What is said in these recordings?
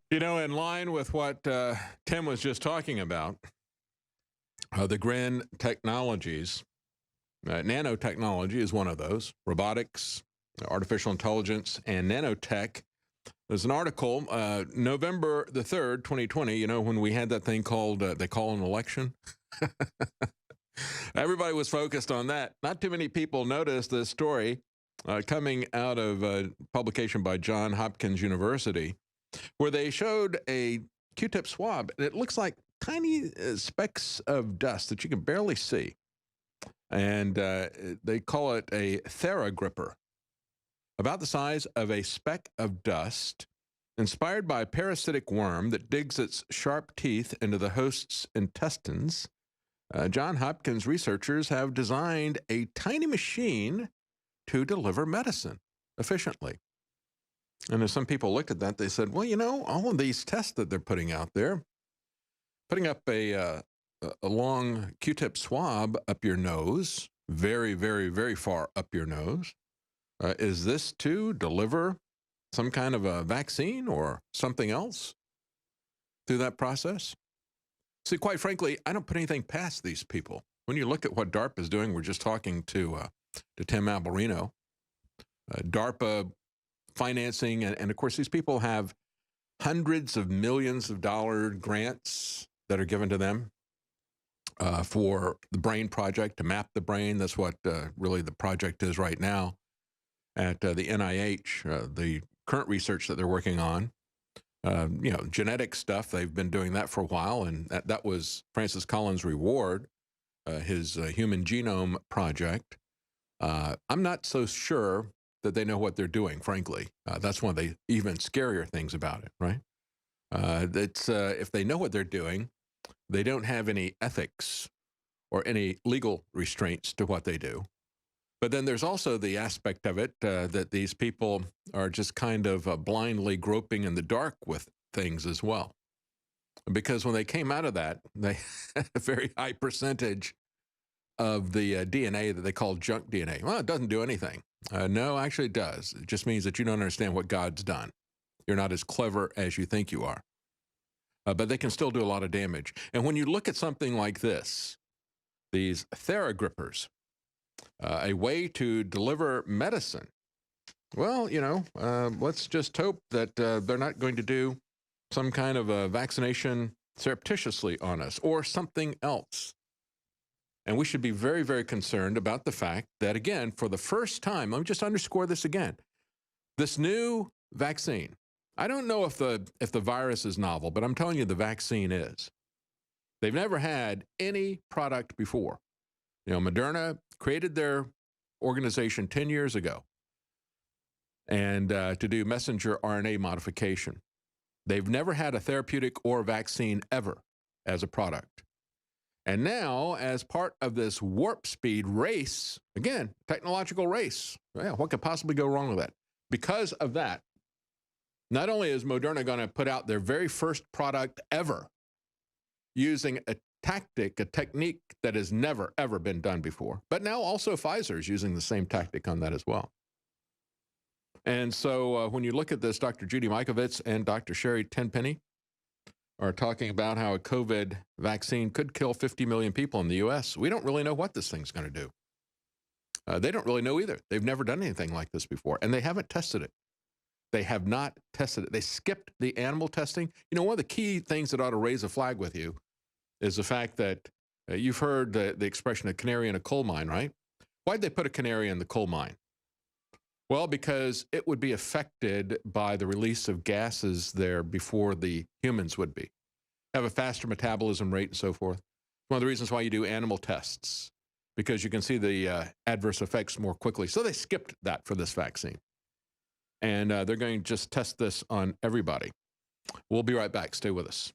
In line with what Tim was just talking about, the Grin technologies, nanotechnology is one of those, robotics, artificial intelligence, and nanotech. There's an article, November the 3rd, 2020, when we had that thing called, they call an election. Everybody was focused on that. Not too many people noticed this story coming out of a publication by Johns Hopkins University, where they showed a Q-tip swab, and it looks like tiny specks of dust that you can barely see. And they call it a theragripper, about the size of a speck of dust, inspired by a parasitic worm that digs its sharp teeth into the host's intestines. Johns Hopkins researchers have designed a tiny machine to deliver medicine efficiently. And as some people looked at that, they said, well, all of these tests that they're putting out there, putting up a long Q-tip swab up your nose, very, very, very far up your nose, is this to deliver some kind of a vaccine or something else through that process? See, quite frankly, I don't put anything past these people. When you look at what DARPA is doing, we're just talking to Tim Alberino. DARPA financing, and of course, these people have hundreds of millions of dollar grants that are given to them for the Brain Project, to map the brain. That's what really the project is right now at the NIH, the current research that they're working on. Genetic stuff, they've been doing that for a while, and that was Francis Collins' reward, his Human Genome Project. I'm not so sure that they know what they're doing, frankly. That's one of the even scarier things about it, right? If they know what they're doing, they don't have any ethics or any legal restraints to what they do. But then there's also the aspect of it that these people are just kind of blindly groping in the dark with things as well. Because when they came out of that, they had a very high percentage of the DNA that they call junk DNA. Well, it doesn't do anything. No, actually it does. It just means that you don't understand what God's done. You're not as clever as you think you are. But they can still do a lot of damage. And when you look at something like this, these theragrippers, a way to deliver medicine, well, let's just hope that they're not going to do some kind of a vaccination surreptitiously on us or something else. And we should be very, very concerned about the fact that, again, for the first time, let me just underscore this again, this new vaccine, I don't know if the virus is novel, but I'm telling you the vaccine is. They've never had any product before. Moderna created their organization 10 years ago and to do messenger RNA modification. They've never had a therapeutic or vaccine ever as a product. And now, as part of this warp speed race, again, technological race, what could possibly go wrong with that? Because of that, not only is Moderna going to put out their very first product ever using a technique that has never, ever been done before, but now also Pfizer is using the same tactic on that as well. And so when you look at this, Dr. Judy Mikovits and Dr. Sherry Tenpenny are talking about how a COVID vaccine could kill 50 million people in the U.S. We don't really know what this thing's going to do. They don't really know either. They've never done anything like this before, and they haven't tested it. They have not tested it. They skipped the animal testing. One of the key things that ought to raise a flag with you is the fact that you've heard the expression, a canary in a coal mine, right? Why'd they put a canary in the coal mine? Well, because it would be affected by the release of gases there before the humans would be. Have a faster metabolism rate and so forth. One of the reasons why you do animal tests, because you can see the adverse effects more quickly. So they skipped that for this vaccine. And they're going to just test this on everybody. We'll be right back. Stay with us.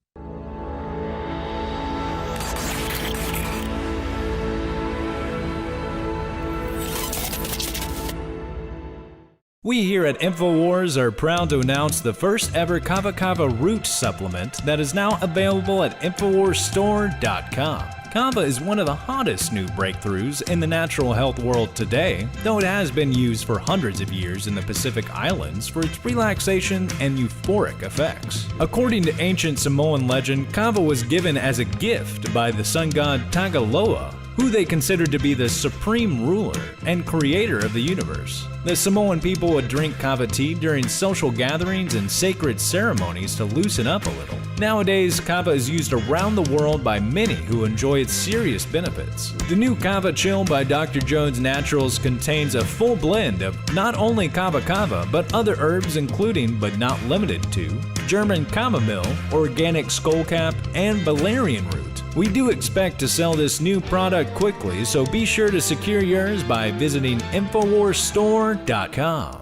We here at InfoWars are proud to announce the first ever Kava Kava root supplement that is now available at InfoWarsStore.com. Kava is one of the hottest new breakthroughs in the natural health world today, though it has been used for hundreds of years in the Pacific Islands for its relaxation and euphoric effects. According to ancient Samoan legend, Kava was given as a gift by the sun god Tagaloa, who they considered to be the supreme ruler and creator of the universe. The Samoan people would drink kava tea during social gatherings and sacred ceremonies to loosen up a little. Nowadays, kava is used around the world by many who enjoy its serious benefits. The new Kava Chill by Dr. Jones Naturals contains a full blend of not only kava, but other herbs including, but not limited to, German chamomile, organic skullcap, and valerian root. We do expect to sell this new product quickly, so be sure to secure yours by visiting InfoWarsStore.com.